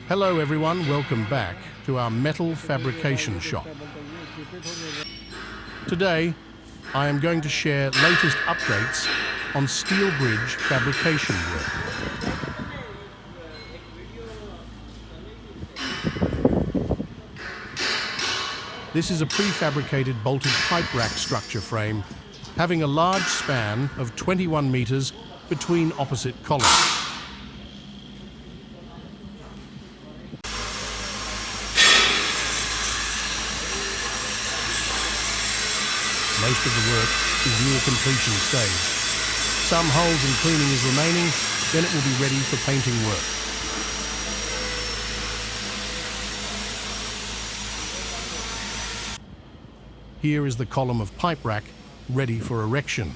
Hello everyone, welcome back to our metal fabrication shop. Today, I am going to share latest updates on steel bridge fabrication work. This is a prefabricated bolted pipe rack structure frame having a large span of 21 meters between opposite columns. Most of the work is near completion stage. Some holes and cleaning is remaining, then it will be ready for painting work. Here is the column of pipe rack ready for erection.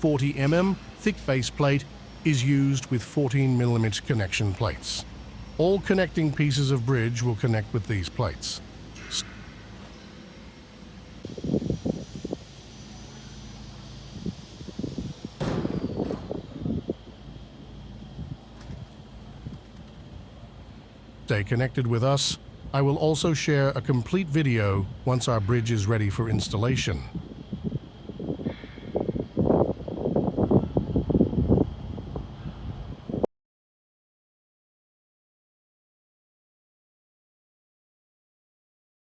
.40 mm thick base plate is used with 14mm connection plates. All connecting pieces of bridge will connect with these plates. Stay connected with us. I will also share a complete video once our bridge is ready for installation.